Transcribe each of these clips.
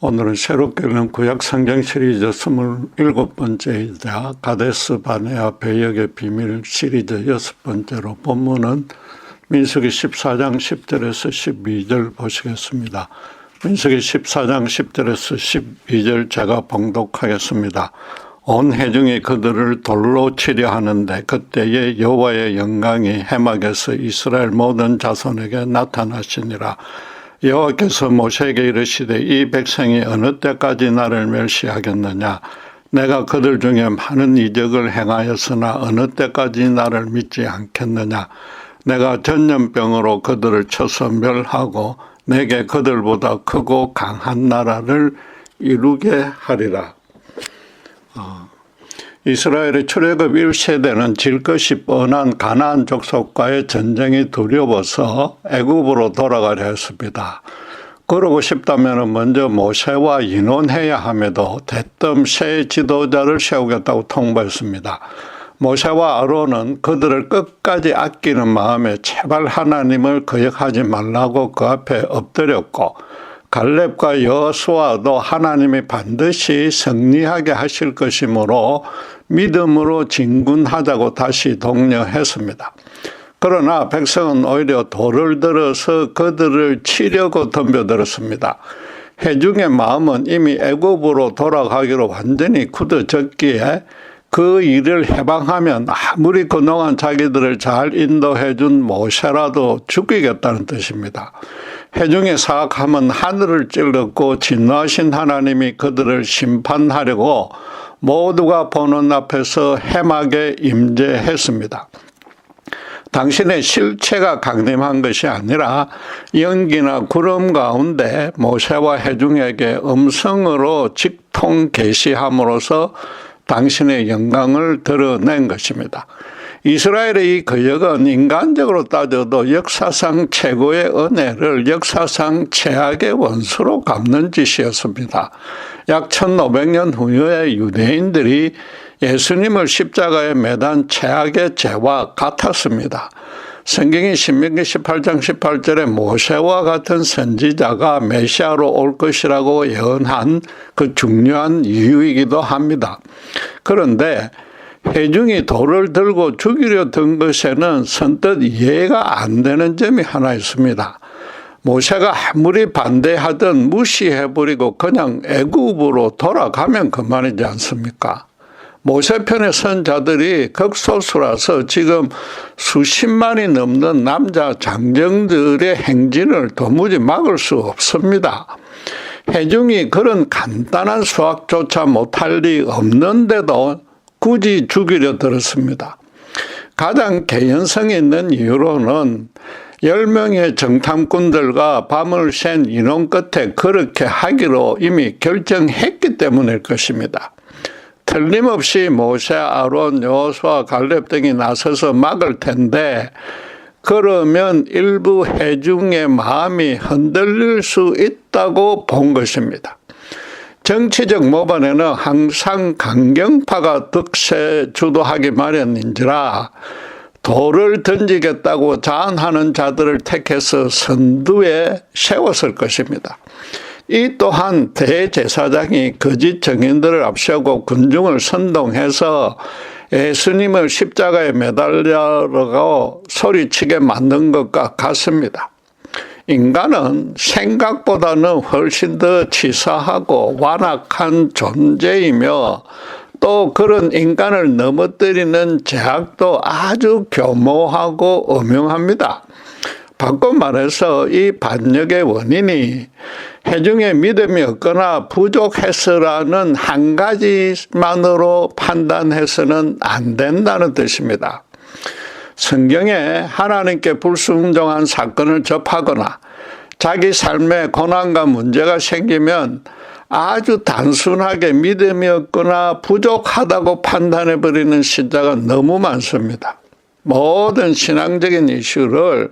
오늘은 새롭게 읽는 구약 성경 시리즈 27번째이자 가데스 바네아 배역의 비밀 시리즈 6번째로 본문은 민수기 14장 10절에서 12절 보시겠습니다. 민수기 14장 10절에서 12절 제가 봉독하겠습니다. 온 회중이 그들을 돌로 치려 하는데 그때에 여호와의 영광이 해막에서 이스라엘 모든 자손에게 나타나시니라. 여호와께서 모세에게 이르시되 이 백성이 어느 때까지 나를 멸시하겠느냐. 내가 그들 중에 많은 이적을 행하였으나 어느 때까지 나를 믿지 않겠느냐. 내가 전염병으로 그들을 쳐서 멸하고 내게 그들보다 크고 강한 나라를 이루게 하리라. 이스라엘의 출애굽 1세대는 질 것이 뻔한 가나안 족속과의 전쟁이 두려워서 애굽으로 돌아가려 했습니다. 그러고 싶다면 먼저 모세와 의논해야 함에도 대뜸 새 지도자를 세우겠다고 통보했습니다. 모세와 아론은 그들을 끝까지 아끼는 마음에 제발 하나님을 거역하지 말라고 그 앞에 엎드렸고, 갈렙과 여호수아도 하나님이 반드시 승리하게 하실 것이므로 믿음으로 진군하자고 다시 독려했습니다. 그러나 백성은 오히려 돌을 들어서 그들을 치려고 덤벼들었습니다. 회중의 마음은 이미 애굽으로 돌아가기로 완전히 굳어졌기에 그 일을 해방하면 아무리 그동안 자기들을 잘 인도해 준 모세라도 죽이겠다는 뜻입니다. 회중의 사악함은 하늘을 찔렀고 진노하신 하나님이 그들을 심판하려고 모두가 보는 앞에서 해막에 임재했습니다. 당신의 실체가 강림한 것이 아니라 연기나 구름 가운데 모세와 회중에게 음성으로 직통 계시함으로써 당신의 영광을 드러낸 것입니다. 이스라엘의 이 거역은 인간적으로 따져도 역사상 최고의 은혜를 역사상 최악의 원수로 갚는 짓이었습니다. 약 1500년 후에 유대인들이 예수님을 십자가에 매단 최악의 죄와 같았습니다. 성경이 신명기 18장 18절에 모세와 같은 선지자가 메시아로 올 것이라고 예언한 그 중요한 이유이기도 합니다. 그런데 회중이 돌을 들고 죽이려 든 것에는 선뜻 이해가 안 되는 점이 하나 있습니다. 모세가 아무리 반대하든 무시해버리고 그냥 애굽으로 돌아가면 그만이지 않습니까? 모세 편에 선 자들이 극소수라서 지금 수십만이 넘는 남자 장정들의 행진을 도무지 막을 수 없습니다. 회중이 그런 간단한 수학조차 못할 리 없는데도 굳이 죽이려 들었습니다. 가장 개연성이 있는 이유로는 10명의 정탐꾼들과 밤을 샌 인원 끝에 그렇게 하기로 이미 결정했기 때문일 것입니다. 틀림없이 모세, 아론, 여호수아, 갈렙 등이 나서서 막을 텐데 그러면 일부 회중의 마음이 흔들릴 수 있다고 본 것입니다. 정치적 모반에는 항상 강경파가 득세 주도하기 마련인지라 돌을 던지겠다고 자한하는 자들을 택해서 선두에 세웠을 것입니다. 이 또한 대제사장이 거짓 증인들을 앞세우고 군중을 선동해서 예수님을 십자가에 매달려고 소리치게 만든 것과 같습니다. 인간은 생각보다는 훨씬 더 치사하고 완악한 존재이며 또 그런 인간을 넘어뜨리는 제약도 아주 교모하고 엄용합니다. 바꿔 말해서 이 반역의 원인이 회중의 믿음이 없거나 부족해서라는 한 가지만으로 판단해서는 안 된다는 뜻입니다. 성경에 하나님께 불순종한 사건을 접하거나 자기 삶에 고난과 문제가 생기면 아주 단순하게 믿음이 없거나 부족하다고 판단해버리는 신자가 너무 많습니다. 모든 신앙적인 이슈를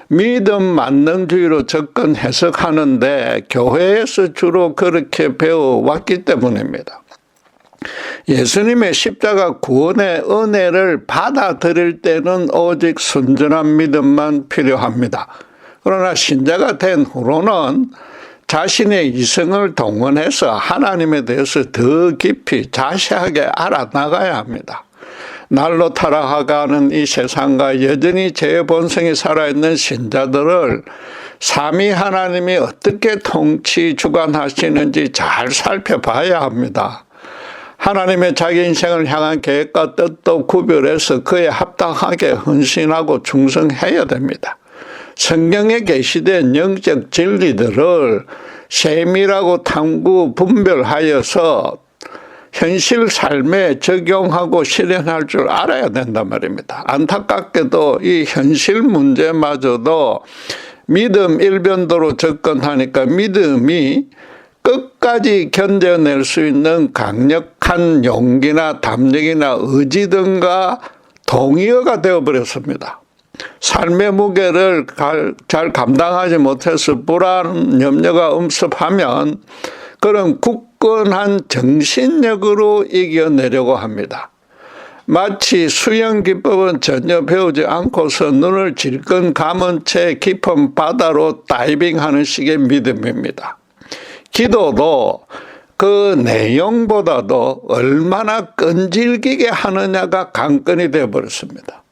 믿음 만능주의로 접근 해석하는데 교회에서 주로 그렇게 배워왔기 때문입니다. 예수님의 십자가 구원의 은혜를 받아들일 때는 오직 순전한 믿음만 필요합니다. 그러나 신자가 된 후로는 자신의 이성을 동원해서 하나님에 대해서 더 깊이 자세하게 알아나가야 합니다. 날로 타락하는 이 세상과 여전히 죄의 본성이 살아있는 신자들을 삼위 하나님이 어떻게 통치 주관하시는지 잘 살펴봐야 합니다. 하나님의 자기 인생을 향한 계획과 뜻도 구별해서 그에 합당하게 헌신하고 충성해야 됩니다. 성경에 게시된 영적 진리들을 세밀하고 탐구 분별하여서 현실 삶에 적용하고 실현할 줄 알아야 된단 말입니다. 안타깝게도 이 현실 문제마저도 믿음 일변도로 접근하니까 믿음이 끝까지 견뎌낼 수 있는 강력한 용기나 담력이나 의지 등과 동의어가 되어버렸습니다. 삶의 무게를 잘 감당하지 못해서 불안, 염려가 엄습하면 그런 굳건한 정신력으로 이겨내려고 합니다. 마치 수영 기법은 전혀 배우지 않고서 눈을 질끈 감은 채 깊은 바다로 다이빙하는 식의 믿음입니다. 기도도 그 내용보다도 얼마나 끈질기게 하느냐가 관건이 되어버렸습니다.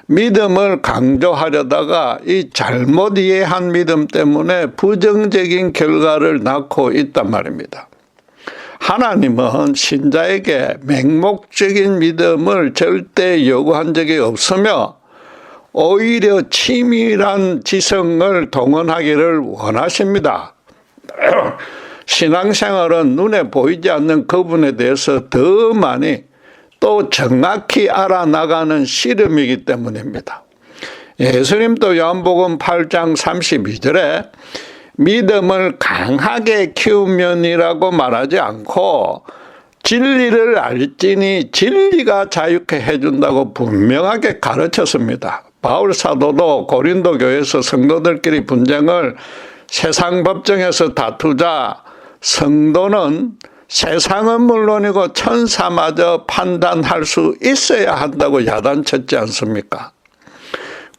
믿음을 강조하려다가 이 잘못 이해한 믿음 때문에 부정적인 결과를 낳고 있단 말입니다. 하나님은 신자에게 맹목적인 믿음을 절대 요구한 적이 없으며 오히려 치밀한 지성을 동원하기를 원하십니다. 신앙생활은 눈에 보이지 않는 그분에 대해서 더 많이 또 정확히 알아나가는 씨름이기 때문입니다. 예수님도 요한복음 8장 32절에 믿음을 강하게 키우면이라고 말하지 않고 진리를 알지니 진리가 자유케 해준다고 분명하게 가르쳤습니다. 바울 사도도 고린도 교회에서 성도들끼리 분쟁을 세상 법정에서 다투자 성도는 세상은 물론이고 천사마저 판단할 수 있어야 한다고 야단쳤지 않습니까?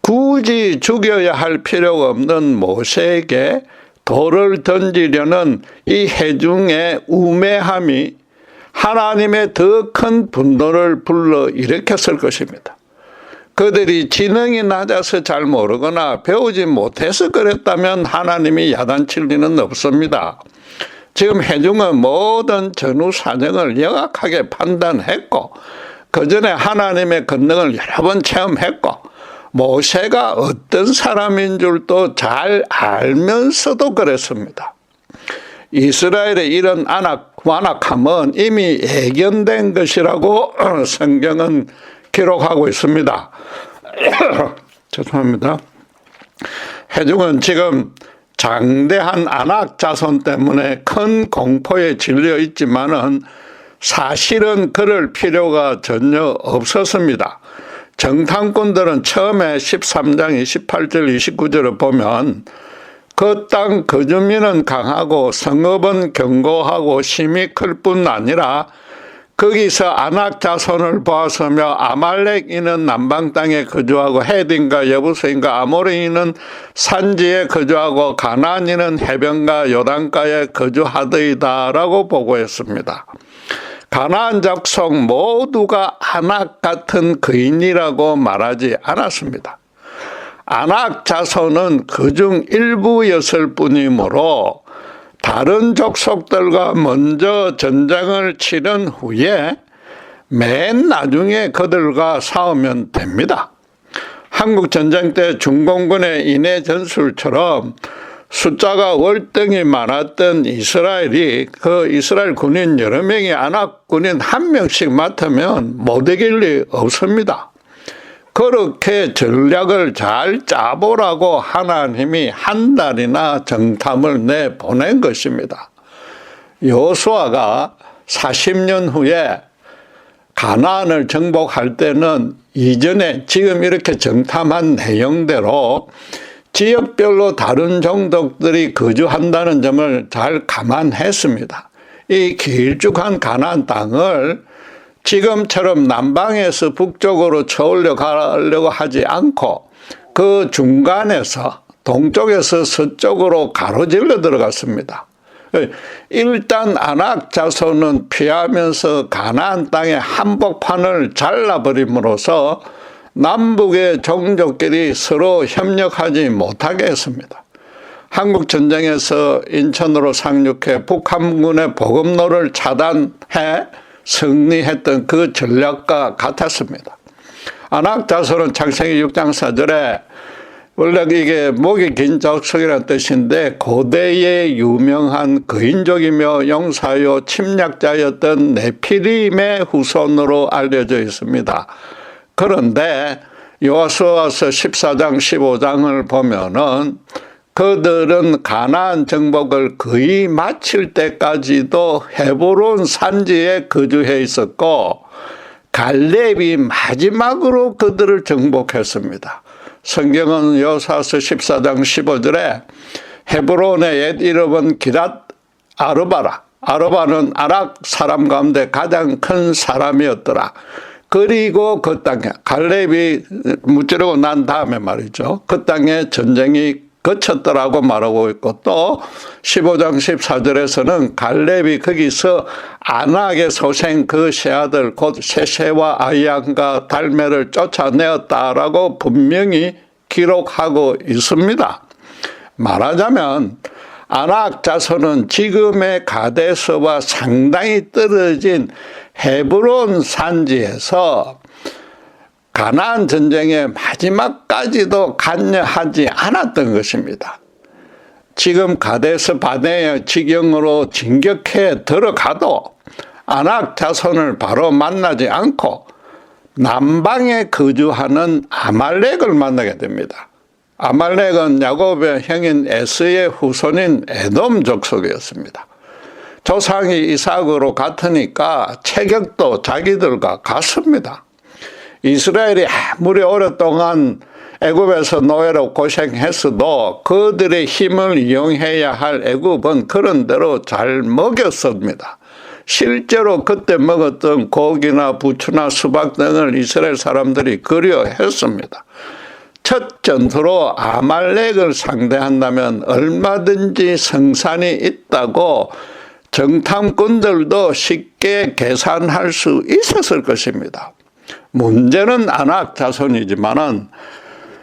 굳이 죽여야 할 필요가 없는 모세에게 돌을 던지려는 이 회중의 우매함이 하나님의 더 큰 분노를 불러일으켰을 것입니다. 그들이 지능이 낮아서 잘 모르거나 배우지 못해서 그랬다면 하나님이 야단칠 리는 없습니다. 지금 회중은 모든 전후 사정을 영악하게 판단했고 그 전에 하나님의 권능을 여러 번 체험했고 모세가 어떤 사람인 줄도 잘 알면서도 그랬습니다. 이스라엘의 이런 완악함은 이미 예견된 것이라고 성경은 기록하고 있습니다. 죄송합니다. 회중은 지금 장대한 안악 자손 때문에 큰 공포에 질려 있지만은 사실은 그럴 필요가 전혀 없었습니다. 정탐꾼들은 처음에 13장 28절 29절을 보면 그 땅 거주민은 강하고 성읍은 견고하고 힘이 클 뿐 아니라 거기서 아낙 자손을 보았으며 아말렉인은 남방 땅에 거주하고 헤딘과 여부스인과 아모리인은 산지에 거주하고 가나안인은 해변가 요단가에 거주하더이다라고 보고했습니다. 가나안 족속 모두가 아낙 같은 거인이라고 말하지 않았습니다. 아낙 자손은 그중 일부였을 뿐이므로 다른 족속들과 먼저 전쟁을 치른 후에 맨 나중에 그들과 싸우면 됩니다. 한국 전쟁 때 중공군의 인해 전술처럼 숫자가 월등히 많았던 이스라엘이 그 이스라엘 군인 여러 명이 아낙 군인 한 명씩 맡으면 못 이길 리 없습니다. 그렇게 전략을 잘 짜보라고 하나님이 한 달이나 정탐을 내보낸 것입니다. 여호수아가 40년 후에 가나안을 정복할 때는 이전에 지금 이렇게 정탐한 내용대로 지역별로 다른 종족들이 거주한다는 점을 잘 감안했습니다. 이 길쭉한 가나안 땅을 지금처럼 남방에서 북쪽으로 쳐올려 가려고 하지 않고 그 중간에서 동쪽에서 서쪽으로 가로질러 들어갔습니다. 일단 아낙 자손은 피하면서 가나안 땅의 한복판을 잘라버림으로써 남북의 종족끼리 서로 협력하지 못하게 했습니다. 한국 전쟁에서 인천으로 상륙해 북한군의 보급로를 차단해 승리했던 그 전략과 같았습니다. 아낙 자손은 창세기 6장 4절에 원래 이게 목이 긴 족속이라는 뜻인데 고대의 유명한 거인족이며 용사요 침략자였던 네피림의 후손으로 알려져 있습니다. 그런데 여호수아서 14장 15장을 보면은 그들은 가나안 정복을 거의 마칠 때까지도 헤브론 산지에 거주해 있었고 갈렙이 마지막으로 그들을 정복했습니다. 성경은 여호수아서 14장 15절에 헤브론의 옛 이름은 기랏 아르바라. 아르바는 아낙 사람 가운데 가장 큰 사람이었더라. 그리고 그 땅에 갈렙이 무찌르고 난 다음에 말이죠. 그 땅에 전쟁이 거쳤더라고 말하고 있고 또 15장 14절에서는 갈렙이 거기서 아낙의 소생 그 세 아들 곧 세세와 아이양과 달메를 쫓아내었다라고 분명히 기록하고 있습니다. 말하자면 아낙 자손은 지금의 가데스와 상당히 떨어진 헤브론 산지에서 가나안 전쟁의 마지막까지도 관여하지 않았던 것입니다. 지금 가데스 바네의 지경으로 진격해 들어가도 아낙 자손을 바로 만나지 않고 남방에 거주하는 아말렉을 만나게 됩니다. 아말렉은 야곱의 형인 에스의 후손인 에돔 족속이었습니다. 조상이 이삭으로 같으니까 체격도 자기들과 같습니다. 이스라엘이 아무리 오랫동안 애굽에서 노예로 고생했어도 그들의 힘을 이용해야 할 애굽은 그런 대로 잘 먹였습니다. 실제로 그때 먹었던 고기나 부추나 수박 등을 이스라엘 사람들이 그리워했습니다. 첫 전투로 아말렉을 상대한다면 얼마든지 성산이 있다고 정탐꾼들도 쉽게 계산할 수 있었을 것입니다. 문제는 아낙 자손이지만은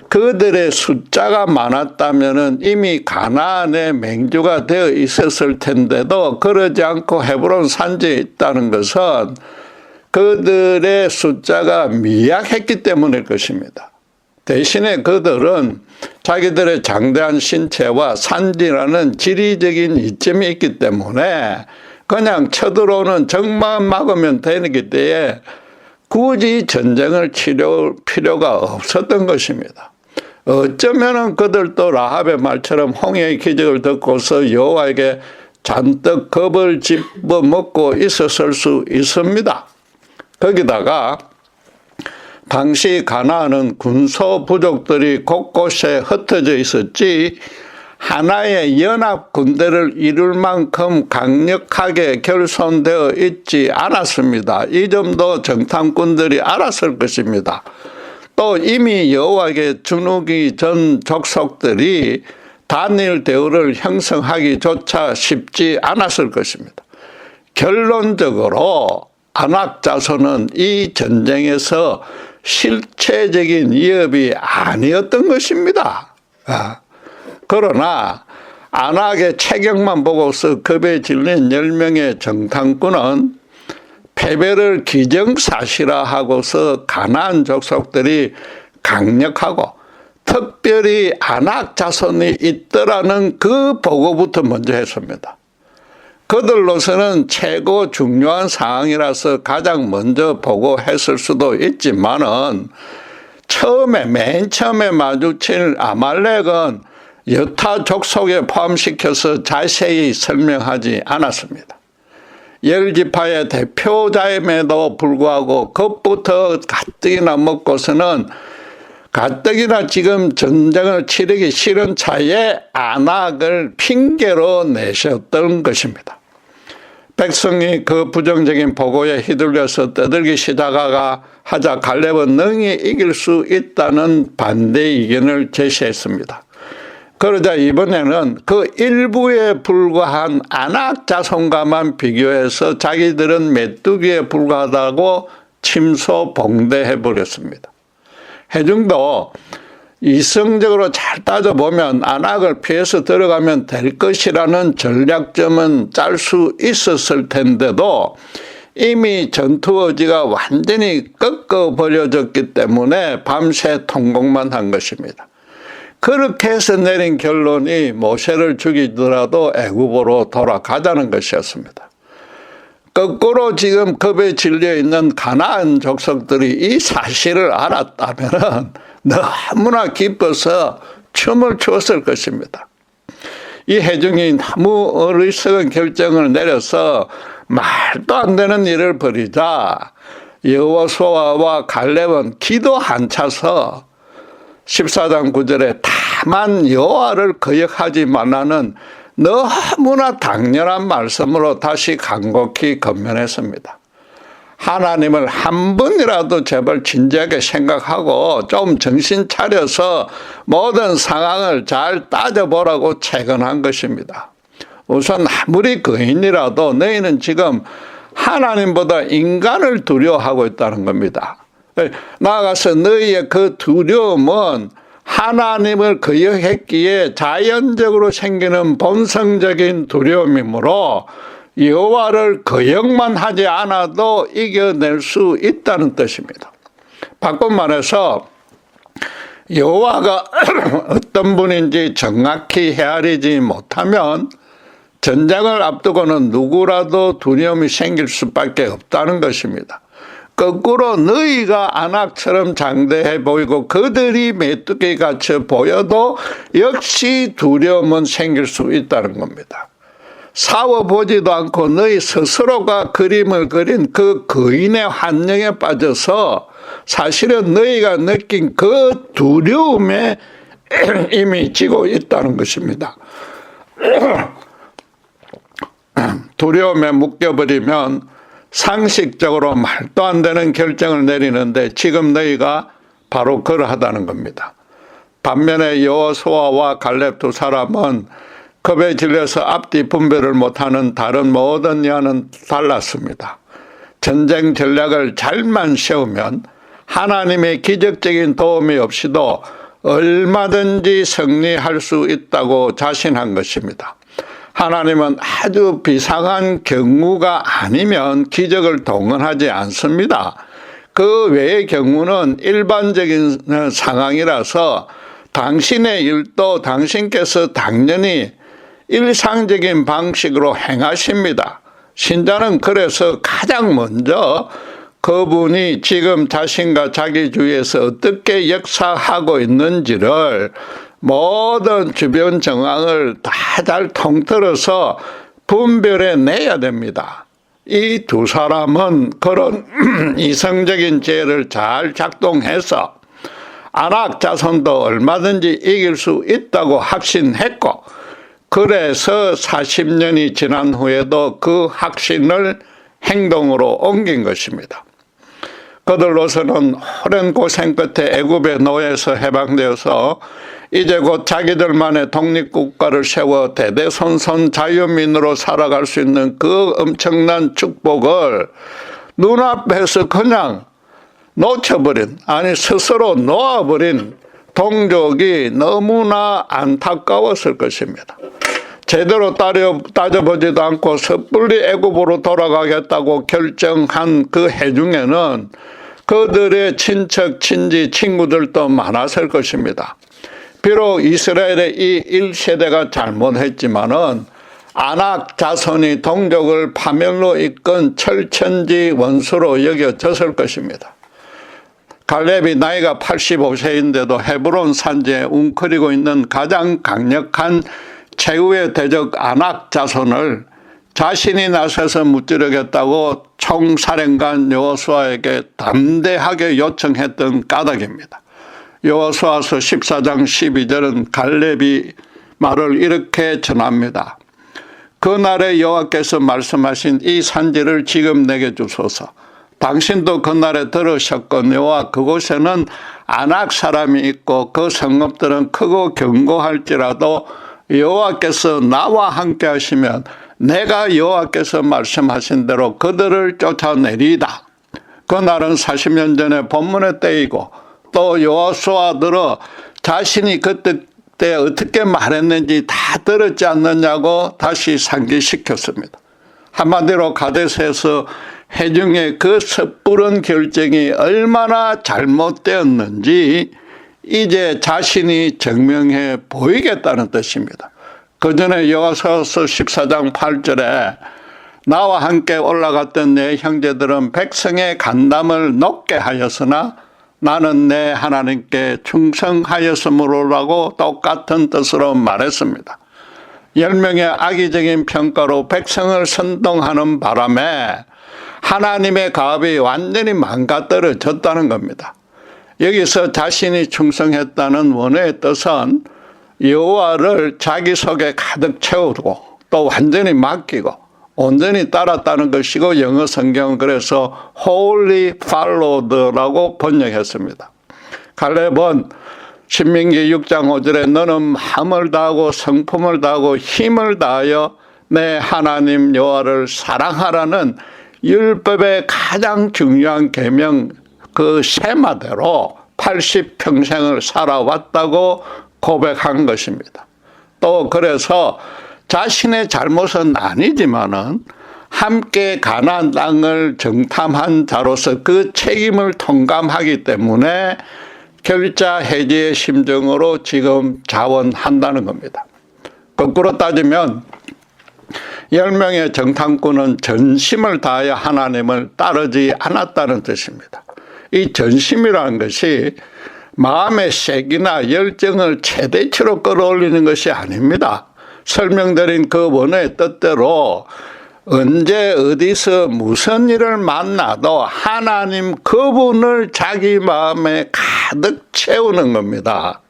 그들의 숫자가 많았다면은 이미 가나안의 맹주가 되어 있었을 텐데도 그러지 않고 헤브론 산지에 있다는 것은 그들의 숫자가 미약했기 때문일 것입니다. 대신에 그들은 자기들의 장대한 신체와 산지라는 지리적인 이점이 있기 때문에 그냥 쳐들어오는 적만 막으면 되기 때문에 굳이 전쟁을 치를 필요가 없었던 것입니다. 어쩌면 그들도 라합의 말처럼 홍해의 기적을 듣고서 여호와에게 잔뜩 겁을 집어먹고 있었을 수 있습니다. 거기다가 당시 가나안은 군소 부족들이 곳곳에 흩어져 있었지 하나의 연합 군대를 이룰 만큼 강력하게 결손되어 있지 않았습니다. 이 점도 정탐꾼들이 알았을 것입니다. 또 이미 여호와에게 주눅이 전 족속들이 단일 대우를 형성하기조차 쉽지 않았을 것입니다. 결론적으로 아낙 자손은 이 전쟁에서 실체적인 위협이 아니었던 것입니다. 그러나 아낙의 체격만 보고서 겁에 질린 10명의 정탐꾼은 패배를 기정사실화하고서 가나안 족속들이 강력하고 특별히 아낙 자손이 있더라는 그 보고부터 먼저 했습니다. 그들로서는 최고 중요한 상황이라서 가장 먼저 보고했을 수도 있지만은 맨 처음에 마주칠 아말렉은 여타 족속에 포함시켜서 자세히 설명하지 않았습니다. 10지파의 대표자임에도 불구하고 겁부터 가뜩이나 먹고서는 가뜩이나 지금 전쟁을 치르기 싫은 차에 아낙을 핑계로 내셨던 것입니다. 백성이 그 부정적인 보고에 휘둘려서 떠들기 시작하자 갈렙은 능히 이길 수 있다는 반대 의견을 제시했습니다. 그러자 이번에는 그 일부에 불과한 아낙 자손과만 비교해서 자기들은 메뚜기에 불과하다고 침소봉대해버렸습니다. 해중도 이성적으로 잘 따져보면 안악을 피해서 들어가면 될 것이라는 전략점은 짤 수 있었을 텐데도 이미 전투의지가 완전히 꺾어버려졌기 때문에 밤새 통곡만 한 것입니다. 그렇게 해서 내린 결론이 모세를 죽이더라도 애굽으로 돌아가자는 것이었습니다. 거꾸로 지금 겁에 질려 있는 가나안 족속들이 이 사실을 알았다면 너무나 기뻐서 춤을 추었을 것입니다. 이 회중이 너무 어리석은 결정을 내려서 말도 안 되는 일을 벌이자 여호수아와 갈렙은 기도 한 차서 14장 9절에 다만 여호와를 거역하지 말라는 너무나 당연한 말씀으로 다시 간곡히 건면했습니다. 하나님을 한 번이라도 제발 진지하게 생각하고 좀 정신 차려서 모든 상황을 잘 따져보라고 채건한 것입니다. 우선 아무리 거인이라도 너희는 지금 하나님보다 인간을 두려워하고 있다는 겁니다. 나아가서 너희의 그 두려움은 하나님을 거역했기에 자연적으로 생기는 본성적인 두려움이므로 여호와를 거역만 하지 않아도 이겨낼 수 있다는 뜻입니다. 바꾼 말해서 여호와가 어떤 분인지 정확히 헤아리지 못하면 전쟁을 앞두고는 누구라도 두려움이 생길 수밖에 없다는 것입니다. 거꾸로 너희가 안악처럼 장대해 보이고 그들이 메뚜기같이 보여도 역시 두려움은 생길 수 있다는 겁니다. 싸워보지도 않고 너희 스스로가 그림을 그린 그 거인의 환영에 빠져서 사실은 너희가 느낀 그 두려움에 이미 지고 있다는 것입니다. 두려움에 묶여버리면 상식적으로 말도 안 되는 결정을 내리는데 지금 너희가 바로 그러하다는 겁니다. 반면에 여호수아와 갈렙 두 사람은 겁에 질려서 앞뒤 분별을 못하는 다른 모든 이와는 달랐습니다. 전쟁 전략을 잘만 세우면 하나님의 기적적인 도움이 없이도 얼마든지 승리할 수 있다고 자신한 것입니다. 하나님은 아주 비상한 경우가 아니면 기적을 동원하지 않습니다. 그 외의 경우는 일반적인 상황이라서 당신의 일도 당신께서 당연히 일상적인 방식으로 행하십니다. 신자는 그래서 가장 먼저 그분이 지금 자신과 자기 주위에서 어떻게 역사하고 있는지를 모든 주변 정황을 다 잘 통틀어서 분별해 내야 됩니다. 이 두 사람은 그런 이성적인 지혜를 잘 작동해서 안악 자손도 얼마든지 이길 수 있다고 확신했고 그래서 40년이 지난 후에도 그 확신을 행동으로 옮긴 것입니다. 그들로서는 오랜 고생 끝에 애굽의 노예에서 해방되어서 이제 곧 자기들만의 독립국가를 세워 대대손손 자유민으로 살아갈 수 있는 그 엄청난 축복을 눈앞에서 그냥 놓쳐버린, 아니 스스로 놓아버린 동족이 너무나 안타까웠을 것입니다. 제대로 따져보지도 않고 섣불리 애굽으로 돌아가겠다고 결정한 그 해중에는 그들의 친척, 친지, 친구들도 많았을 것입니다. 비록 이스라엘의 이 1세대가 잘못했지만은 안악 자손이 동족을 파멸로 이끈 철천지 원수로 여겨졌을 것입니다. 갈렙이 나이가 85세인데도 헤브론 산지에 웅크리고 있는 가장 강력한 최후의 대적 안악 자손을 자신이 나서서 무찌르겠다고 총사령관 여호수아에게 담대하게 요청했던 까닭입니다. 여호수아서 14장 12절은 갈렙이 말을 이렇게 전합니다. 그날에 여호와께서 말씀하신 이 산지를 지금 내게 주소서. 당신도 그날에 들으셨거니와 그곳에는 안악 사람이 있고 그 성읍들은 크고 견고할지라도 여호와께서 나와 함께 하시면 내가 여호와께서 말씀하신 대로 그들을 쫓아내리이다. 그날은 40년 전에 본문의 때이고 또 여호수아들은 자신이 그때 어떻게 말했는지 다 들었지 않느냐고 다시 상기시켰습니다. 한마디로 가데스에서 회중의 그 섣부른 결정이 얼마나 잘못되었는지 이제 자신이 증명해 보이겠다는 뜻입니다. 그 전에 여호수아서 14장 8절에 나와 함께 올라갔던 내 형제들은 백성의 간담을 높게 하였으나 나는 내 하나님께 충성하였으므로라고 똑같은 뜻으로 말했습니다. 10명의 악의적인 평가로 백성을 선동하는 바람에 하나님의 가업이 완전히 망가뜨려졌다는 겁니다. 여기서 자신이 충성했다는 원어의 뜻은 여호와를 자기 속에 가득 채우고 또 완전히 맡기고 온전히 따랐다는 것이고 영어 성경은 그래서 wholly followed라고 번역했습니다. 갈렙은 신명기 6장 5절에 너는 마음을 다하고 성품을 다하고 힘을 다하여 내 하나님 여호와를 사랑하라는 율법의 가장 중요한 계명 그 세마대로 80평생을 살아왔다고 고백한 것입니다. 또 그래서 자신의 잘못은 아니지만은 함께 가나안 땅을 정탐한 자로서 그 책임을 통감하기 때문에 결자 해지의 심정으로 지금 자원한다는 겁니다. 거꾸로 따지면 10명의 정탐꾼은 전심을 다하여 하나님을 따르지 않았다는 뜻입니다. 이 전심이라는 것이 마음의 색이나 열정을 최대치로 끌어올리는 것이 아닙니다. 설명드린 그 원어의 뜻대로 언제 어디서 무슨 일을 만나도 하나님 그분을 자기 마음에 가득 채우는 겁니다.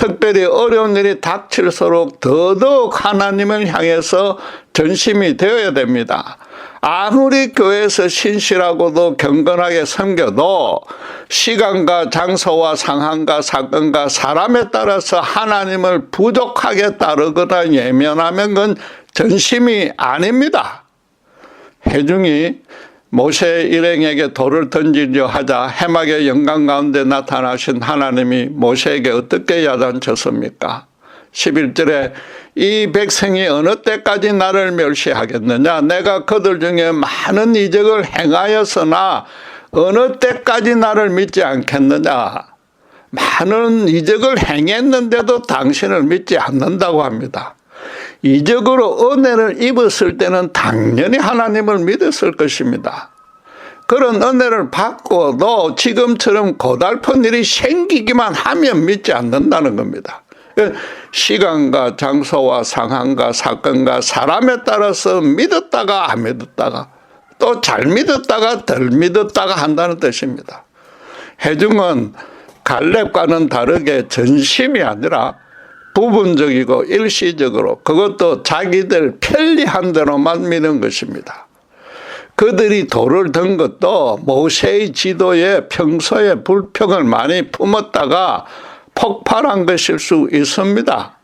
특별히 어려운 일이 닥칠수록 더더욱 하나님을 향해서 전심이 되어야 됩니다. 아무리 교회에서 신실하고도 경건하게 섬겨도 시간과 장소와 상황과 사건과 사람에 따라서 하나님을 부족하게 따르거나 예면하면 그건 전심이 아닙니다. 회중이 모세 일행에게 돌을 던지려 하자 해막의 영광 가운데 나타나신 하나님이 모세에게 어떻게 야단쳤습니까? 11절에 이 백성이 어느 때까지 나를 멸시하겠느냐? 내가 그들 중에 많은 이적을 행하였으나 어느 때까지 나를 믿지 않겠느냐? 많은 이적을 행했는데도 당신을 믿지 않는다고 합니다. 이적으로 은혜를 입었을 때는 당연히 하나님을 믿었을 것입니다. 그런 은혜를 받고도 지금처럼 고달픈 일이 생기기만 하면 믿지 않는다는 겁니다. 시간과 장소와 상황과 사건과 사람에 따라서 믿었다가 안 믿었다가 또 잘 믿었다가 덜 믿었다가 한다는 뜻입니다. 회중은 갈렙과는 다르게 전심이 아니라 부분적이고 일시적으로 그것도 자기들 편리한 대로만 믿는 것입니다. 그들이 돌을 든 것도 모세의 지도에 평소에 불평을 많이 품었다가 폭발한 것일 수 있습니다.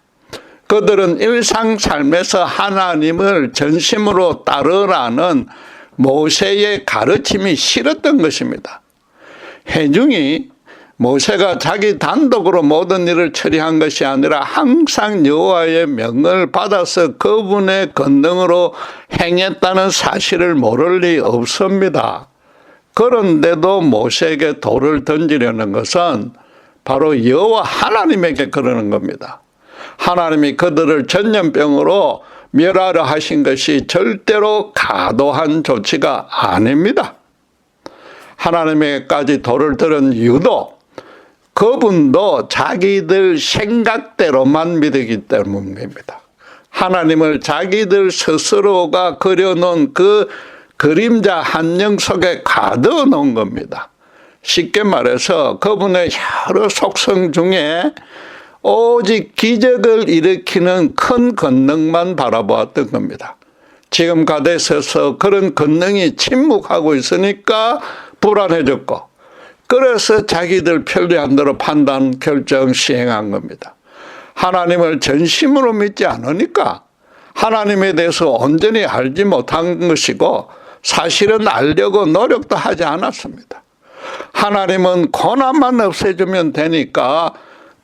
그들은 일상 삶에서 하나님을 전심으로 따르라는 모세의 가르침이 싫었던 것입니다. 회중이 모세가 자기 단독으로 모든 일을 처리한 것이 아니라 항상 여호와의 명을 받아서 그분의 권능으로 행했다는 사실을 모를 리 없습니다. 그런데도 모세에게 돌을 던지려는 것은 바로 여호와 하나님에게 그러는 겁니다. 하나님이 그들을 전염병으로 멸하려 하신 것이 절대로 과도한 조치가 아닙니다. 하나님에게까지 돌을 들은 이유도 그분도 자기들 생각대로만 믿기 때문입니다. 하나님을 자기들 스스로가 그려놓은 그 그림자 한영 속에 가둬 놓은 겁니다. 쉽게 말해서 그분의 여러 속성 중에 오직 기적을 일으키는 큰 권능만 바라보았던 겁니다. 지금 가데스에서 그런 권능이 침묵하고 있으니까 불안해졌고, 그래서 자기들 편리한 대로 판단, 결정, 시행한 겁니다. 하나님을 전심으로 믿지 않으니까 하나님에 대해서 온전히 알지 못한 것이고, 사실은 알려고 노력도 하지 않았습니다. 하나님은 고난만 없애주면 되니까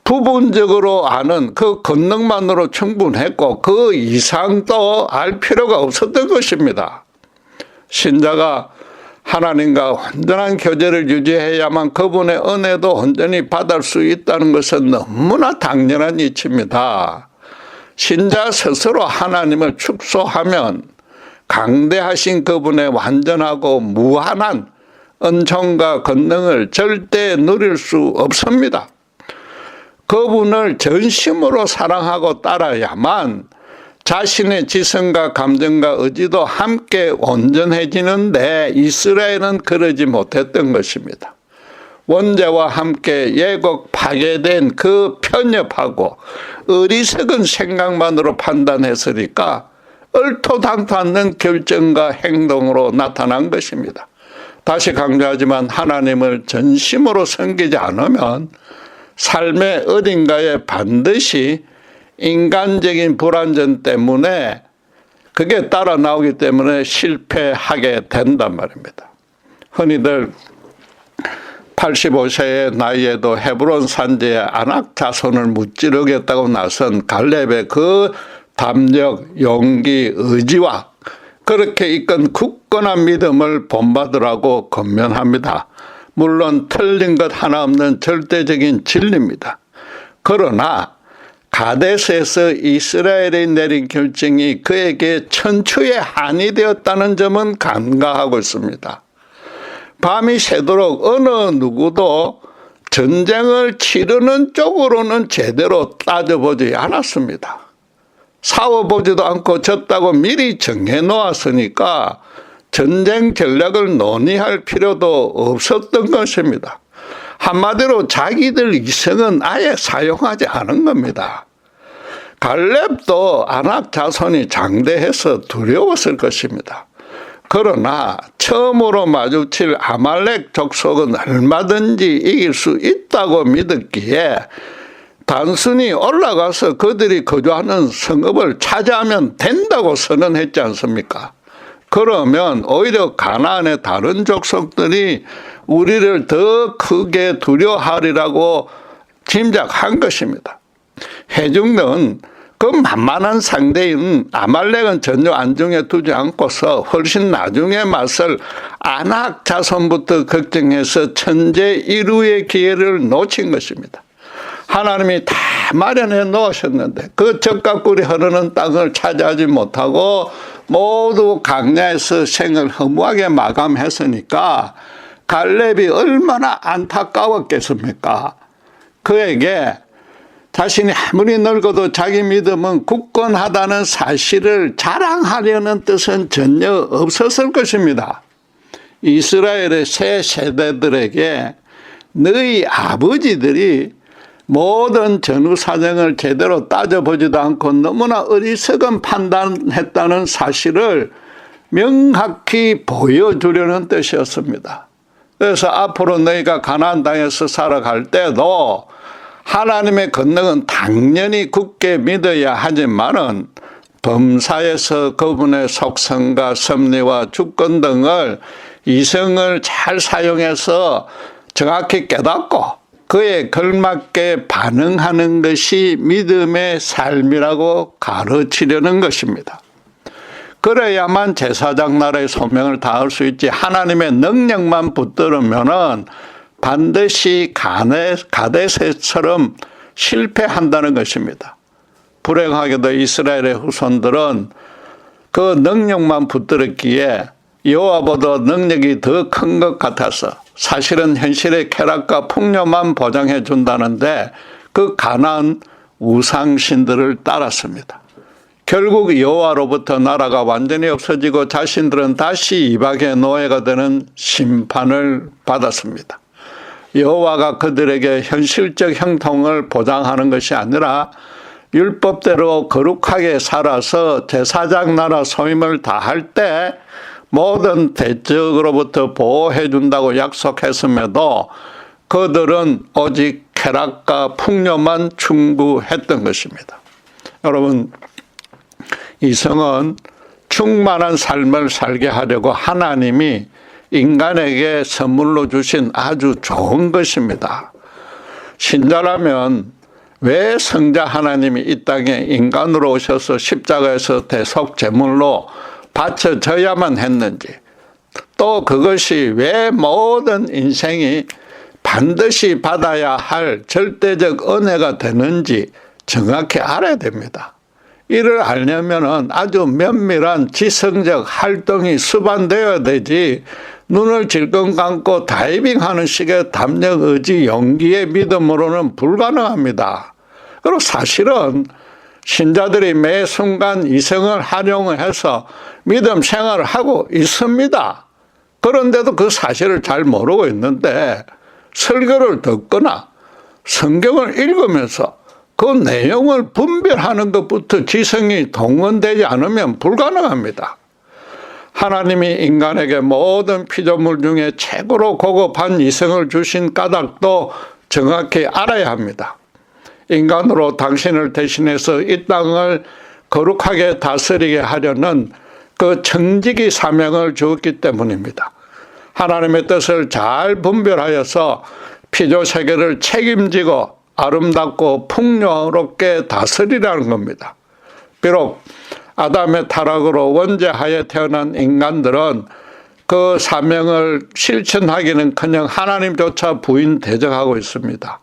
부분적으로 아는 그 권능만으로 충분했고, 그 이상도 알 필요가 없었던 것입니다. 신자가 하나님과 온전한 교제를 유지해야만 그분의 은혜도 온전히 받을 수 있다는 것은 너무나 당연한 이치입니다. 신자 스스로 하나님을 축소하면 강대하신 그분의 완전하고 무한한 은총과 권능을 절대 누릴 수 없습니다. 그분을 전심으로 사랑하고 따라야만 자신의 지성과 감정과 의지도 함께 온전해지는데, 이스라엘은 그러지 못했던 것입니다. 원죄와 함께 예곡 파괴된 그 편협하고 어리석은 생각만으로 판단했으니까 얼토당토 않는 결정과 행동으로 나타난 것입니다. 다시 강조하지만 하나님을 전심으로 섬기지 않으면 삶의 어딘가에 반드시 인간적인 불완전 때문에 그게 따라 나오기 때문에 실패하게 된단 말입니다. 흔히들 85세의 나이에도 헤브론 산지에 아낙 자손을 무찌르겠다고 나선 갈렙의 그 담력, 용기, 의지와 그렇게 이끈 굳건한 믿음을 본받으라고 권면합니다. 물론 틀린 것 하나 없는 절대적인 진리입니다. 그러나 가데스에서 이스라엘이 내린 결정이 그에게 천추의 한이 되었다는 점은 간과하고 있습니다. 밤이 새도록 어느 누구도 전쟁을 치르는 쪽으로는 제대로 따져보지 않았습니다. 싸워보지도 않고 졌다고 미리 정해놓았으니까 전쟁 전략을 논의할 필요도 없었던 것입니다. 한마디로 자기들 이성은 아예 사용하지 않은 겁니다. 갈렙도 아낙 자손이 장대해서 두려웠을 것입니다. 그러나 처음으로 마주칠 아말렉 족속은 얼마든지 이길 수 있다고 믿었기에 단순히 올라가서 그들이 거주하는 성읍을 차지하면 된다고 선언했지 않습니까? 그러면 오히려 가나안의 다른 족속들이 우리를 더 크게 두려워하리라고 짐작한 것입니다. 해중은 그 만만한 상대인 아말렉은 전혀 안중에 두지 않고서 훨씬 나중에 맞설 아낙 자손부터 걱정해서 천재 일우의 기회를 놓친 것입니다. 하나님이 다 마련해 놓으셨는데 그 적과 꿀이 흐르는 땅을 차지하지 못하고 모두 강야에서 생을 허무하게 마감했으니까 갈렙이 얼마나 안타까웠겠습니까? 그에게 자신이 아무리 늙어도 자기 믿음은 굳건하다는 사실을 자랑하려는 뜻은 전혀 없었을 것입니다. 이스라엘의 새 세대들에게 너희 아버지들이 모든 전후 사정을 제대로 따져보지도 않고 너무나 어리석은 판단했다는 사실을 명확히 보여주려는 뜻이었습니다. 그래서 앞으로 너희가 가나안 땅에서 살아갈 때도 하나님의 권능은 당연히 굳게 믿어야 하지만은 범사에서 그분의 속성과 섭리와 주권 등을 이성을 잘 사용해서 정확히 깨닫고 그에 걸맞게 반응하는 것이 믿음의 삶이라고 가르치려는 것입니다. 그래야만 제사장 나라의 소명을 다할 수 있지, 하나님의 능력만 붙들으면은 반드시 가데스처럼 실패한다는 것입니다. 불행하게도 이스라엘의 후손들은 그 능력만 붙들었기에 여호와보다 능력이 더 큰 것 같아서 사실은 현실의 쾌락과 풍요만 보장해 준다는데 그 가나안 우상신들을 따랐습니다. 결국 여호와로부터 나라가 완전히 없어지고 자신들은 다시 이방의 노예가 되는 심판을 받았습니다. 여호와가 그들에게 현실적 형통을 보장하는 것이 아니라 율법대로 거룩하게 살아서 제사장 나라 소임을 다할 때 모든 대적으로부터 보호해 준다고 약속했음에도 그들은 오직 쾌락과 풍요만 충고했던 것입니다. 여러분, 이성은 충만한 삶을 살게 하려고 하나님이 인간에게 선물로 주신 아주 좋은 것입니다. 신자라면 왜 성자 하나님이 이 땅에 인간으로 오셔서 십자가에서 대속 제물로 바쳐져야만 했는지, 또 그것이 왜 모든 인생이 반드시 받아야 할 절대적 은혜가 되는지 정확히 알아야 됩니다. 이를 알려면 아주 면밀한 지성적 활동이 수반되어야 되지, 눈을 질끈 감고 다이빙하는 식의 담력, 의지, 용기의 믿음으로는 불가능합니다. 그리고 사실은 신자들이 매 순간 이성을 활용해서 믿음 생활을 하고 있습니다. 그런데도 그 사실을 잘 모르고 있는데, 설교를 듣거나 성경을 읽으면서 그 내용을 분별하는 것부터 지성이 동원되지 않으면 불가능합니다. 하나님이 인간에게 모든 피조물 중에 최고로 고급한 이성을 주신 까닭도 정확히 알아야 합니다. 인간으로 당신을 대신해서 이 땅을 거룩하게 다스리게 하려는 그 청지기 사명을 주었기 때문입니다. 하나님의 뜻을 잘 분별하여서 피조 세계를 책임지고 아름답고 풍요롭게 다스리라는 겁니다. 비록 아담의 타락으로 원죄하에 태어난 인간들은 그 사명을 실천하기는커녕 하나님조차 부인 대적하고 있습니다.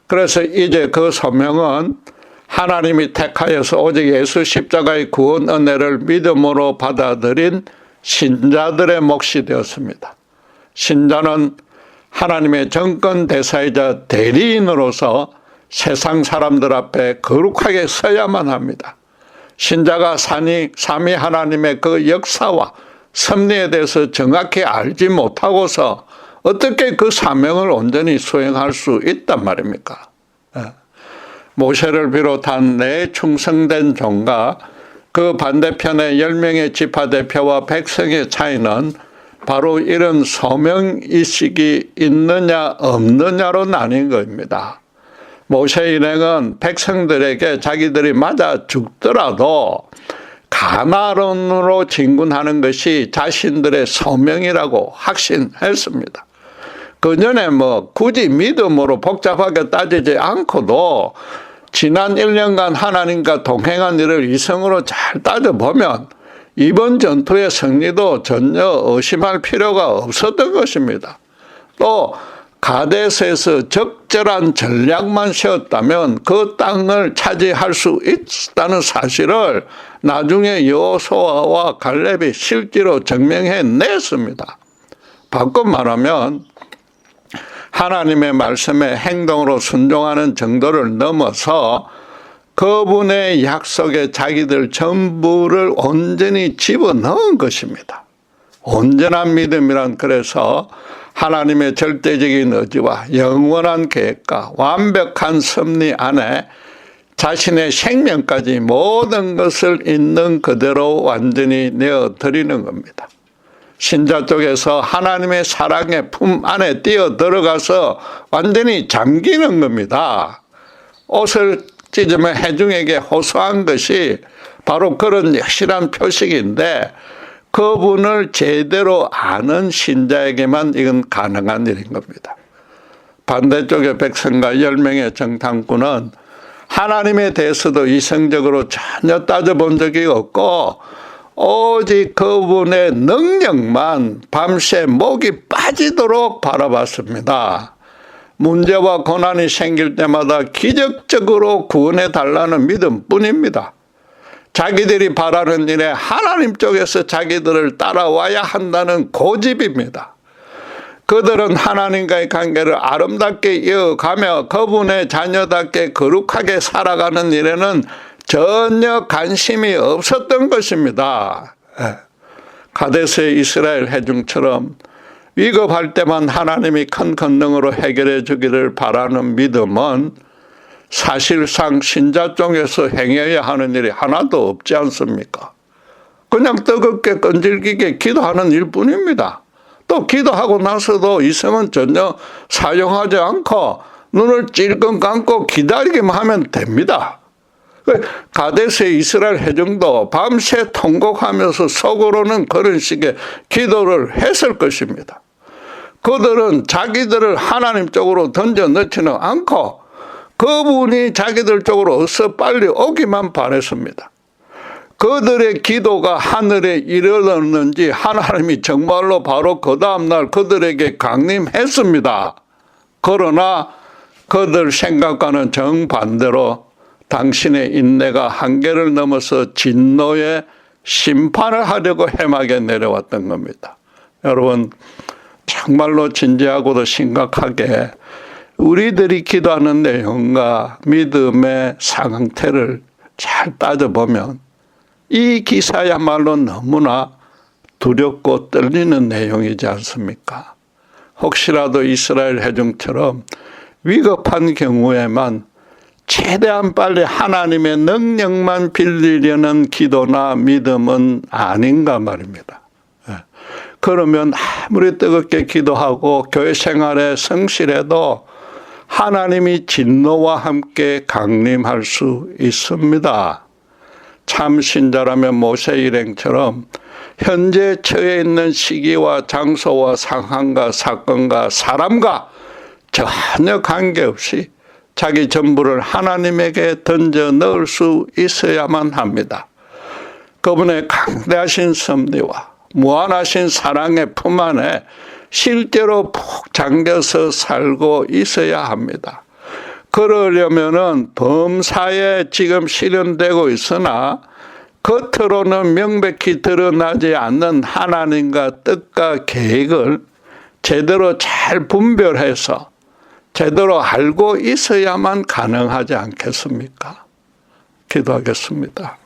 그래서 이제 그 소명은 하나님이 택하여서 오직 예수 십자가의 구원 은혜를 믿음으로 받아들인 신자들의 몫이 되었습니다. 신자는 하나님의 정권 대사이자 대리인으로서 세상 사람들 앞에 거룩하게 서야만 합니다. 신자가 삼위 하나님의 그 역사와 섭리에 대해서 정확히 알지 못하고서 어떻게 그 사명을 온전히 수행할 수 있단 말입니까? 모세를 비롯한 내 충성된 종과 그 반대편의 10명의 지파대표와 백성의 차이는 바로 이런 소명의식이 있느냐 없느냐로 나뉜 겁니다. 모세 일행은 백성들에게 자기들이 맞아 죽더라도 가나안으로 진군하는 것이 자신들의 소명이라고 확신했습니다. 그전에 굳이 믿음으로 복잡하게 따지지 않고도 지난 1년간 하나님과 동행한 일을 이성으로 잘 따져보면 이번 전투의 승리도 전혀 의심할 필요가 없었던 것입니다. 또 가데스에서 적절한 전략만 세웠다면 그 땅을 차지할 수 있다는 사실을 나중에 여호수아와 갈렙이 실제로 증명해냈습니다. 바꿔 말하면 하나님의 말씀에 행동으로 순종하는 정도를 넘어서 그분의 약속에 자기들 전부를 온전히 집어넣은 것입니다. 온전한 믿음이란 그래서 하나님의 절대적인 의지와 영원한 계획과 완벽한 섭리 안에 자신의 생명까지 모든 것을 있는 그대로 완전히 내어드리는 겁니다. 신자 쪽에서 하나님의 사랑의 품 안에 뛰어 들어가서 완전히 잠기는 겁니다. 옷을 찢으면 해중에게 호소한 것이 바로 그런 여실한 표식인데 그분을 제대로 아는 신자에게만 이건 가능한 일인 겁니다. 반대쪽의 백성과 10명의 정탐꾼은 하나님에 대해서도 이성적으로 전혀 따져본 적이 없고 오직 그분의 능력만 밤새 목이 빠지도록 바라봤습니다. 문제와 고난이 생길 때마다 기적적으로 구원해 달라는 믿음뿐입니다. 자기들이 바라는 일에 하나님 쪽에서 자기들을 따라와야 한다는 고집입니다. 그들은 하나님과의 관계를 아름답게 이어가며 그분의 자녀답게 거룩하게 살아가는 일에는 전혀 관심이 없었던 것입니다. 가데스의 이스라엘 회중처럼 위급할 때만 하나님이 큰 권능으로 해결해 주기를 바라는 믿음은 사실상 신자 중에서 행해야 하는 일이 하나도 없지 않습니까? 그냥 뜨겁게 끈질기게 기도하는 일뿐입니다. 또 기도하고 나서도 이성은 전혀 사용하지 않고 눈을 찔끔 감고 기다리기만 하면 됩니다. 가데스의 이스라엘 회중도 밤새 통곡하면서 속으로는 그런 식의 기도를 했을 것입니다. 그들은 자기들을 하나님 쪽으로 던져 넣지는 않고 그분이 자기들 쪽으로 어서 빨리 오기만 바랬습니다. 그들의 기도가 하늘에 이르렀는지 하나님이 정말로 바로 그 다음날 그들에게 강림했습니다. 그러나 그들 생각과는 정반대로 당신의 인내가 한계를 넘어서 진노의 심판을 하려고 해막에 내려왔던 겁니다. 여러분, 정말로 진지하고도 심각하게 우리들이 기도하는 내용과 믿음의 상태를 잘 따져보면 이 기사야말로 너무나 두렵고 떨리는 내용이지 않습니까? 혹시라도 이스라엘 회중처럼 위급한 경우에만 최대한 빨리 하나님의 능력만 빌리려는 기도나 믿음은 아닌가 말입니다. 그러면 아무리 뜨겁게 기도하고 교회 생활에 성실해도 하나님이 진노와 함께 강림할 수 있습니다. 참 신자라면 모세 일행처럼 현재 처해 있는 시기와 장소와 상황과 사건과 사람과 전혀 관계없이 자기 전부를 하나님에게 던져 넣을 수 있어야만 합니다. 그분의 강대하신 섭리와 무한하신 사랑의 품 안에 실제로 푹 잠겨서 살고 있어야 합니다. 그러려면은 범사에 지금 실현되고 있으나 겉으로는 명백히 드러나지 않는 하나님과 뜻과 계획을 제대로 잘 분별해서 제대로 알고 있어야만 가능하지 않겠습니까? 기도하겠습니다.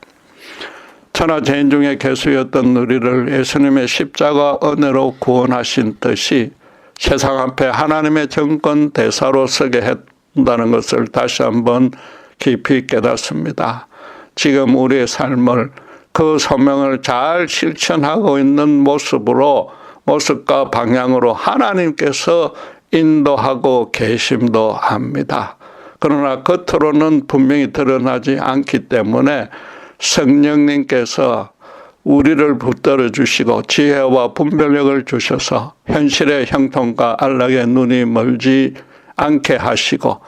천하제인 중에 개수였던 우리를 예수님의 십자가 은혜로 구원하신 뜻이 세상 앞에 하나님의 정권 대사로 서게 했다는 것을 다시 한번 깊이 깨닫습니다. 지금 우리의 삶을 그 소명을 잘 실천하고 있는 모습과 방향으로 하나님께서 인도하고 계심도 합니다. 그러나 겉으로는 분명히 드러나지 않기 때문에 성령님께서 우리를 붙들어 주시고 지혜와 분별력을 주셔서 현실의 형통과 안락의 눈이 멀지 않게 하시고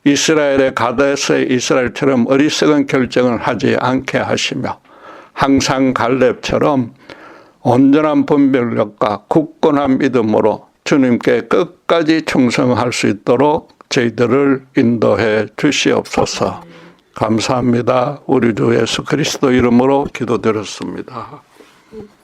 이스라엘의 가데스의 이스라엘처럼 어리석은 결정을 하지 않게 하시며 항상 갈렙처럼 온전한 분별력과 굳건한 믿음으로 주님께 끝까지 충성할 수 있도록 저희들을 인도해 주시옵소서. 감사합니다. 우리 주 예수 그리스도 이름으로 기도드렸습니다.